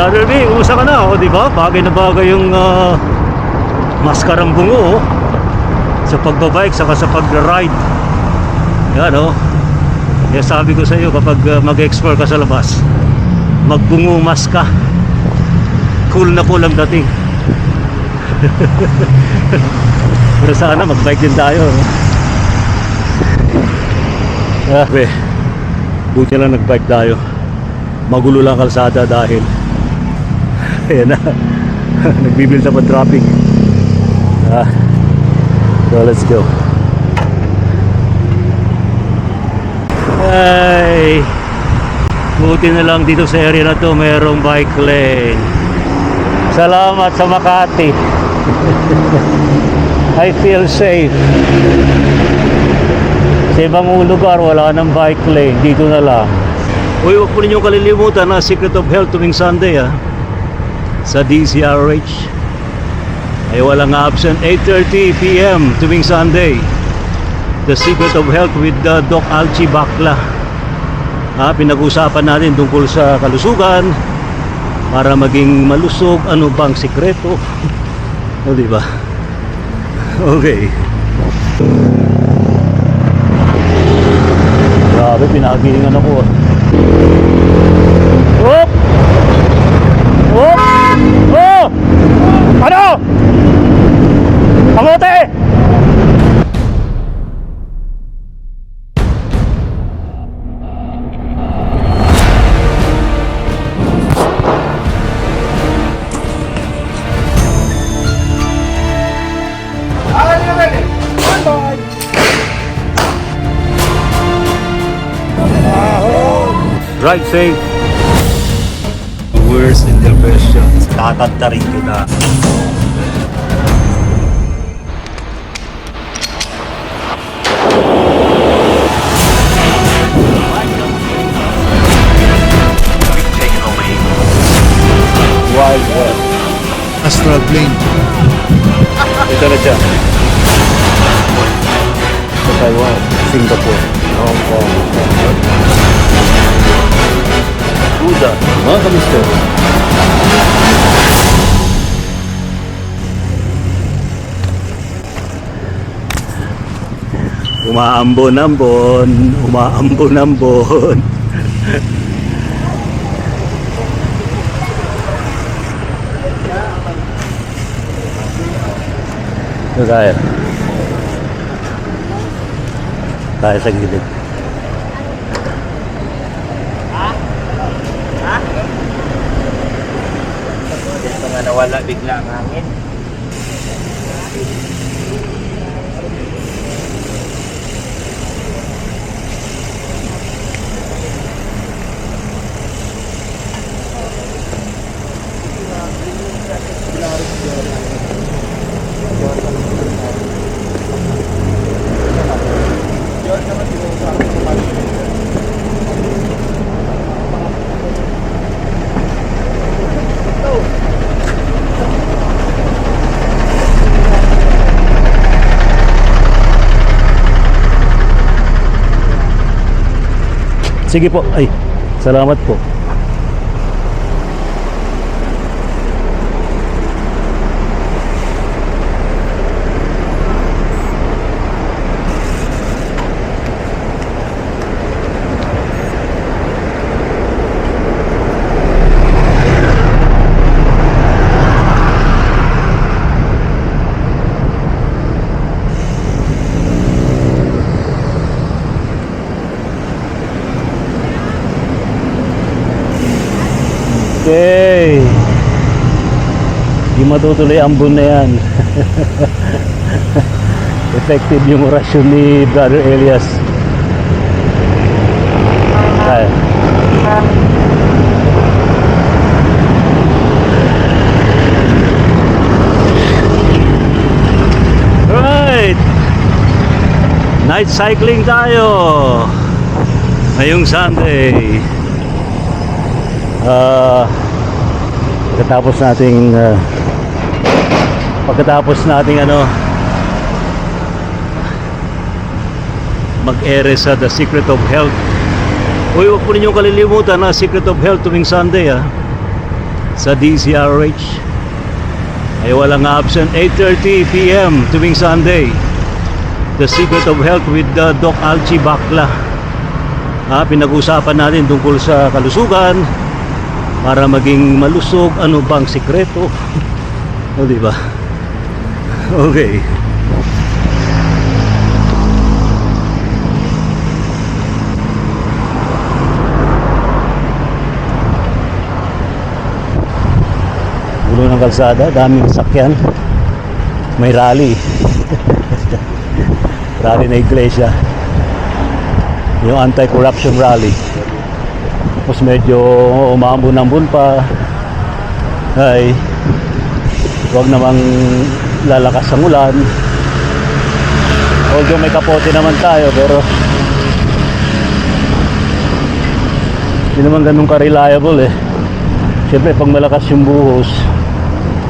Brother B, kumusta ka na? O, di ba? Bagay na bagay yung maskarang bungo, oh. Sa pagbabike, saka sa pag-ride. Yan, oh. Kaya sabi ko sa iyo, kapag mag-explore ka sa labas, magbungo mas ka. Cool na cool ang dating. Pero sana mag-bike din tayo, no? Buti lang nag-bike tayo. Magulo lang kalsada dahil ayan na. Nagbibuild up ang traffic. So let's go. Ay, buti na lang dito sa area na to mayroong bike lane. Salamat sa Makati. I feel safe. Sa ibang lugar wala nang bike lane, dito na lang. Uy, huwag po ninyong kalilimutan na Secret of Health tuwing Sunday, sa DCRH ay walang absent. 8:30 PM tuwing Sunday, The Secret of Health with Doc Alchi Bakla. Pinag-usapan natin tungkol sa kalusugan para maging malusog. Ano bang sikreto? O, diba? Okay. Grabe, pinagilingan ako. Hop! Hop! Oh! Ano? Kamote! Right safe. Worst interventions. Kakanta rin kita. Wild West. Astral plane. Ito na siya. Sa Taiwan, Singapore, Hong Kong. Buda, mga kamister. Umaambon-ambon, umaambon-ambon. Ito tayo. Tayo sa gilid. Nawala bigla ang hangin. Sige po. Ay, salamat po. Okay. Di matutuloy ang ambon na yan. Effective yung orasyon ni Brother Elias. Kaya. Right. Night cycling tayo ngayong Sunday. Pagkatapos nating mag-ere sa The Secret of Health. Uy, huwag po ninyong kalilimutan na Secret of Health tuwing Sunday, sa DCRH ay walang absent. 8:30 PM tuwing Sunday, The Secret of Health with Doc Alchi Bakla. Pinag-usapan natin tungkol sa kalusugan para maging malusog. Ano bang sikreto? O diba? Okay. Gulo ng kalsada, daming sakyan. May rally. Rally na iglesia. Yung anti-corruption rally. Tapos medyo umambon-ambon pa. Ay, huwag namang lalakas ang ulan. Although may kapote naman tayo, pero hindi naman ganun ka-reliable eh. Siyempre pag malakas yung buhos,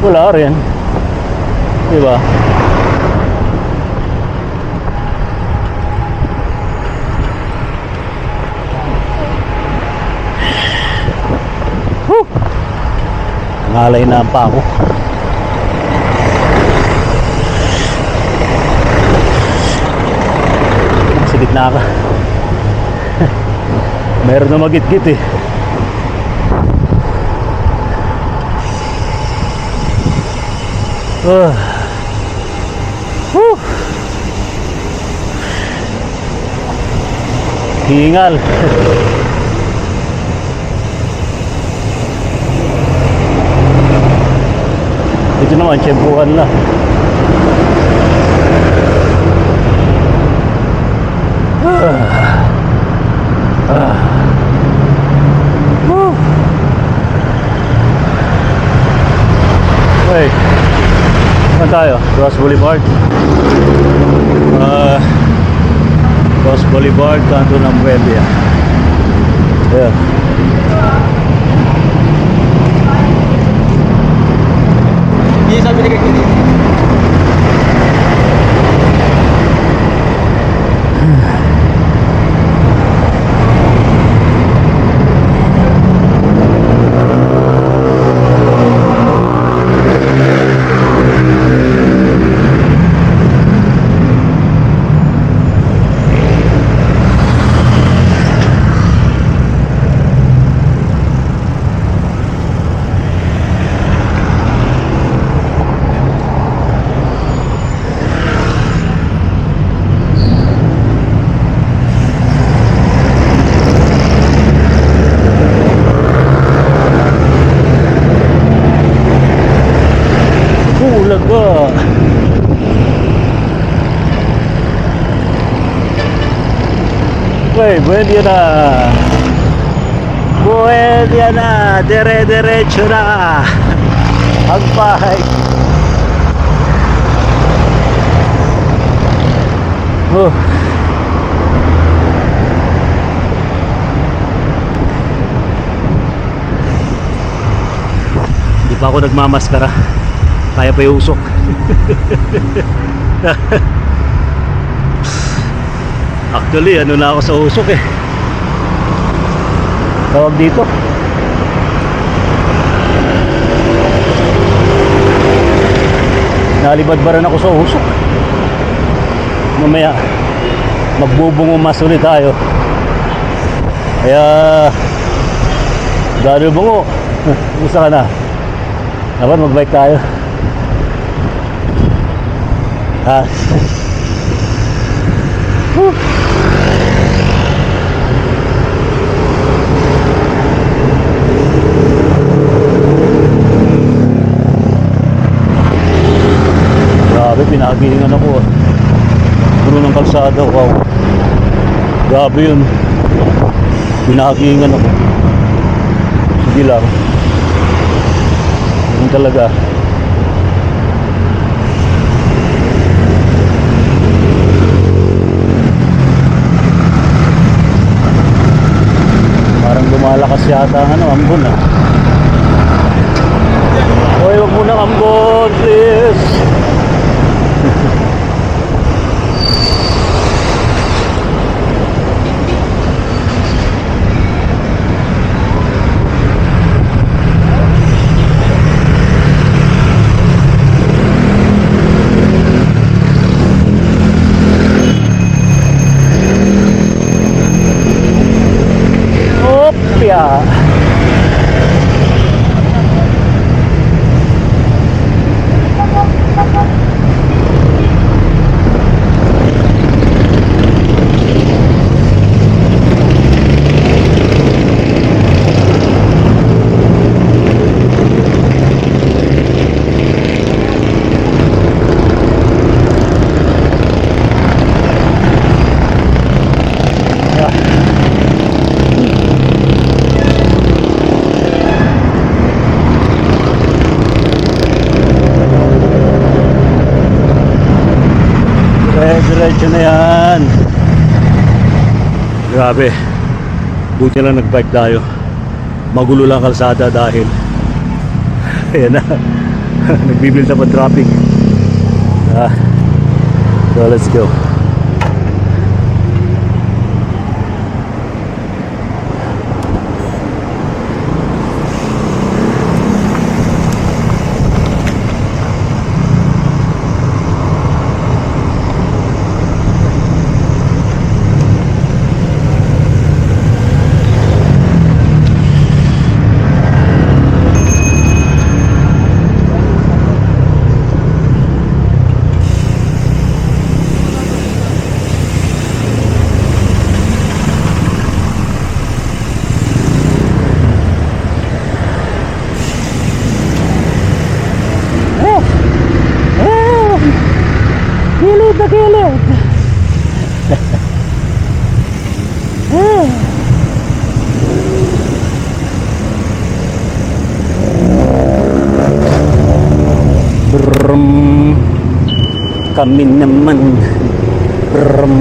wala rin, diba? Nangalay na ang pako. Sa gitna ka. Meron na magit-git eh. Hingal. Ito naman, tiyempuhan na. Okay. Saan tayo? Ross Boulevard. Ross Boulevard, kanto ng Buendia. Ayan. Hindi sabi ni Kaki. Ulaga. Okay, Buendia na. Buendia na. Dire-diretso na. Ang bahay. Oh. Di pa ako nagmamaskara. Kaya pa yung usok. Actually, ano na ako sa usok eh. Tawag dito. Nalibad ba rin ako sa usok. Mamaya, magbubungo-mas ulit tayo. Kaya, dali bungo. Gusto ka na. Dapat mag-bike tayo. Ha? Grabe, pinagihingan ako. Puno ng kalsada. Wow. Grabe yun. Pinagihingan ako. Sige lang. Yun talaga. Parang lumalakas yata ang ambon ah. Hoy, wag mo nang ambon, please. Yeah. Diretso na yan. Grabe. Buti lang nag-bike tayo. Magulo lang kalsada dahil ayan na. Nagbibuild up ang traffic. So let's go. Gilid na gilid. Brum. Kami naman. Brum.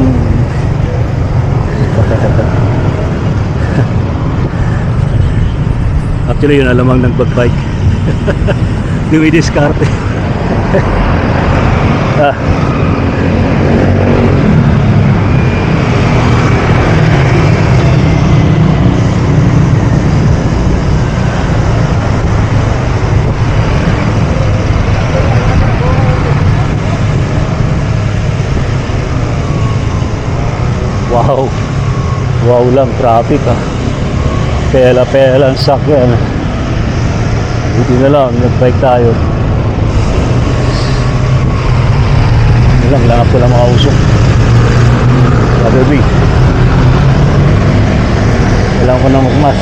Actually yun alamang nagbag-bike. Dumidiskarte. Wow. Wow lang traffic Pela-pela ang sakyan. Buti na lang nag-bike tayo. Lang ko lang makausok. Baby. Kailangan ko na magmas.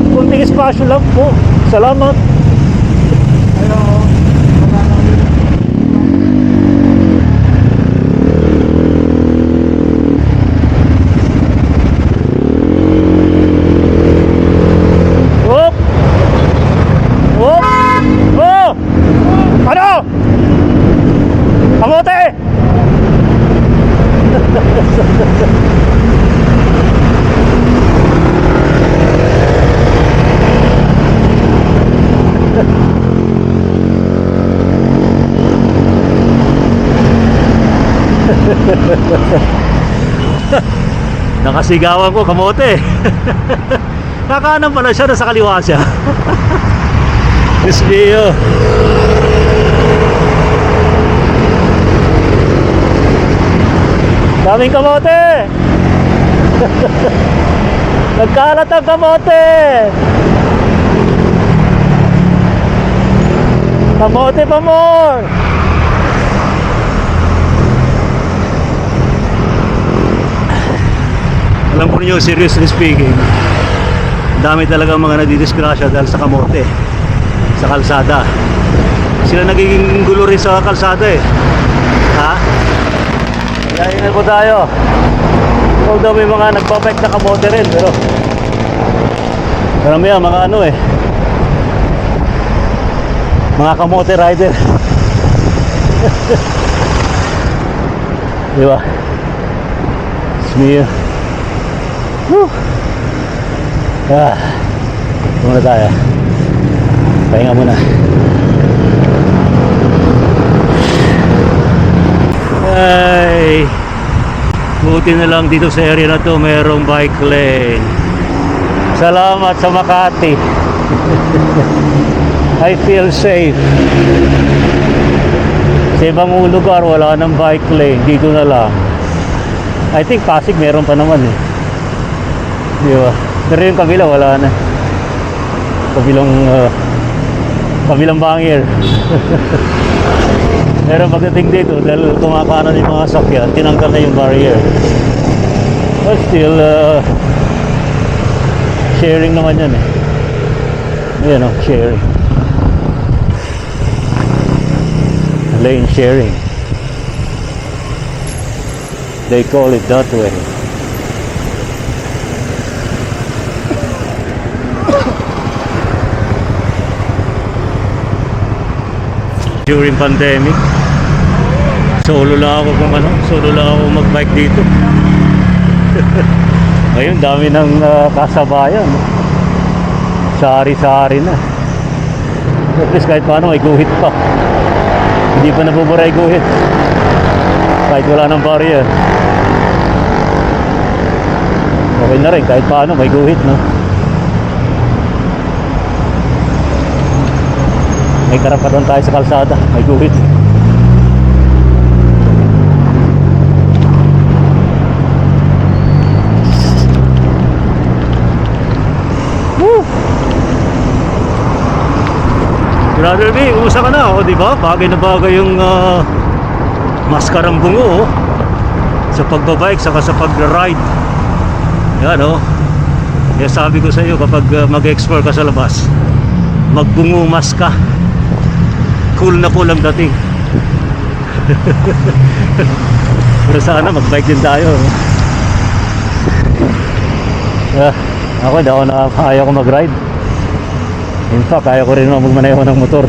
Kunting espasyo lang po. Salamat. Hop! Hop! Oh! Ano? Kamote! Nakasigawan ko, kamote. Kakanan pala siya, nasa kaliwa siya. Diyos mio. Daming kamote. Nagkalat ang kamote. Kamote pa more. Alam ko niyo, seriously speaking, dami talaga mga nadidisgrasya dahil sa kamote, sa kalsada. Sila nagiging gulo rin sa kalsada eh. Ha? Kaya ingat po tayo. Although may mga nagbabike na kamote rin, pero marami yan, mga ano eh, mga kamote rider. Di ba? Smear. Woo! Muna tayo. Pahinga muna. Ay, buti na lang dito sa area na to mayroong bike lane. Salamat sa Makati. I feel safe. Sa ibang lugar wala nang bike lane, dito na lang. I think Pasig meron pa naman eh. Di ba? Pero yung kabila wala na. Kabilang bangir. Pero pagdating dito, dahil kumakanan yung mga sakyan, tinanggal na yung barrier. But still, sharing naman yan eh. Ayan o, sharing. Lane sharing. They call it that way. During pandemic, solo lang ako magbike dito. Ngayon dami ng kasabayan, sari-sari na. At least kahit paano may guhit pa, hindi pa nabuburay guhit kahit wala ng barrier. Okay na rin kahit paano may guhit, no? May karapatan tayo sa kalsada, may guhit. Woo! Brother B, kumusta ka na? O, diba? Bagay na bagay yung maskarang bungo sa pagbabike saka sa pag-ride. Yan o. Kaya sabi ko sa iyo, kapag mag-explore ka sa labas, magbungo mas ka. Cool na cool ang dating. Pero sana magbike din tayo. Ako ayaw ko mag-ride. In fact, ayaw ko rin magmaneho ng motor.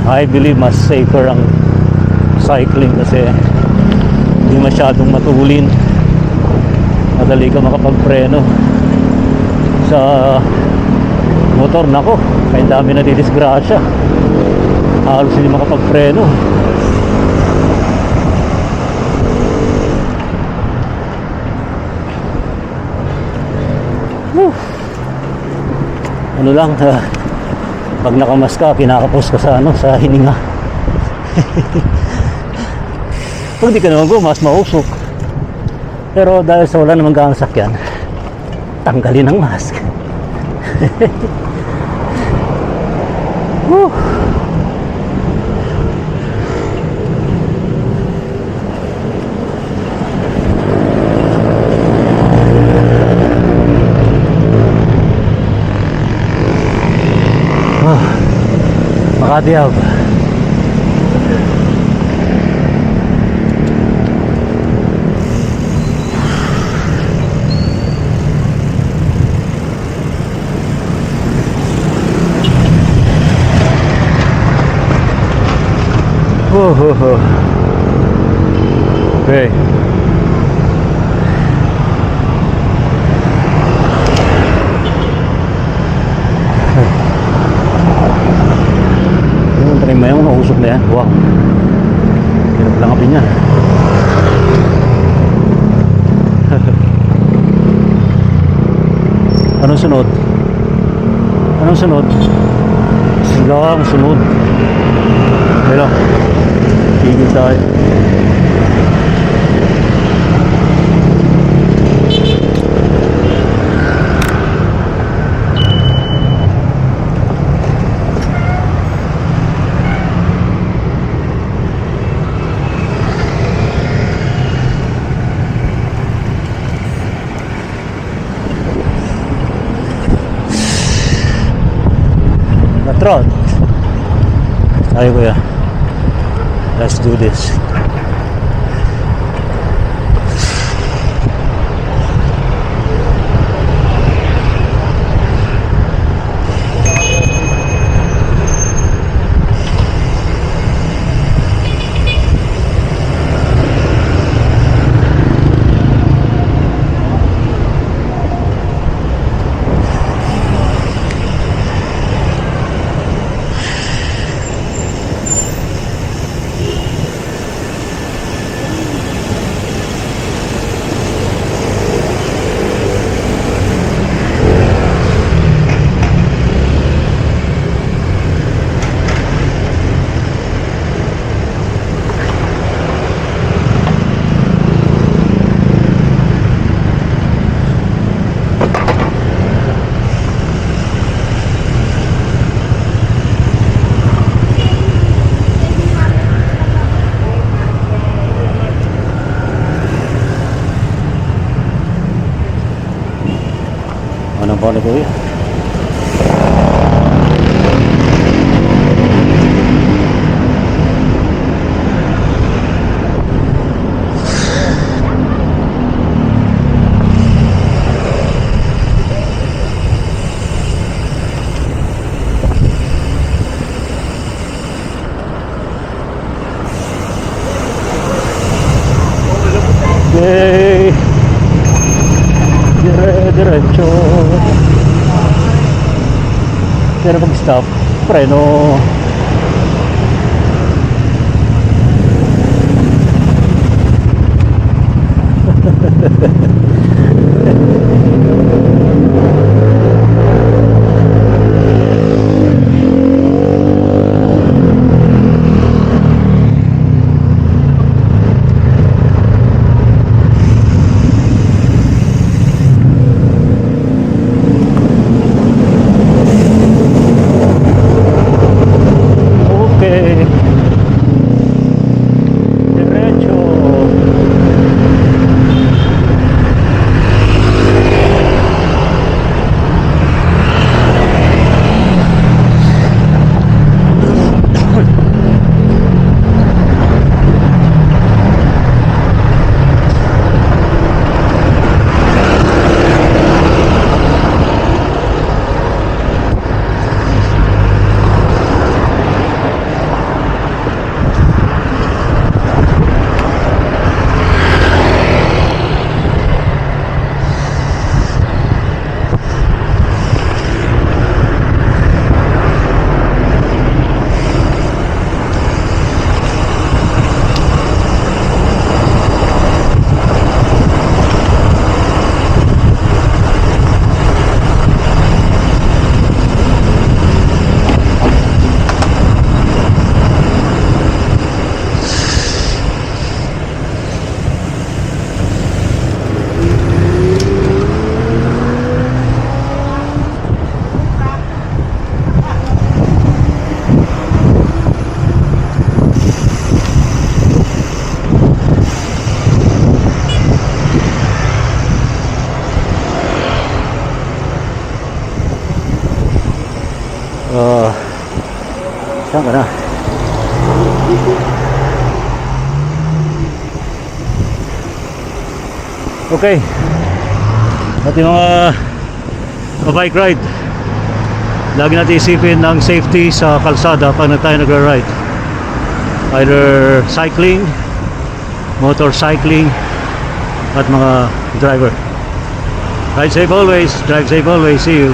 I believe mas safer ang cycling kasi hindi masyadong matulin. Madali ka makapagpreno. Sa motor, nako, kahit dami na didisgrasya, halos hindi makapagpreno. Ano lang, pag nakamas ka, kinakapos ka sa sa hininga. Pag di ka naman mas mausok. Pero dahil sa wala namang gaang sakyan, tanggalin ang mask. Woo! Makati Hub. Okay. Yung trim mo yung nausok na yan. Wow. Hirap langapin niya. Anong sunod? Anong sunod? Silang sunod. Okay lang. Tigil tayo. front. Ay kuya. Let's do this. Anong pa na kuya? Okay. Diretso. Pero pag stop, preno. Okay. Diretso. Saan ka na? Okay. At yung mga bike ride, lagi natin isipin ang safety sa kalsada pag tayo nagra-ride. Either cycling, motorcycling, at mga driver. Ride safe always, drive safe always. See you.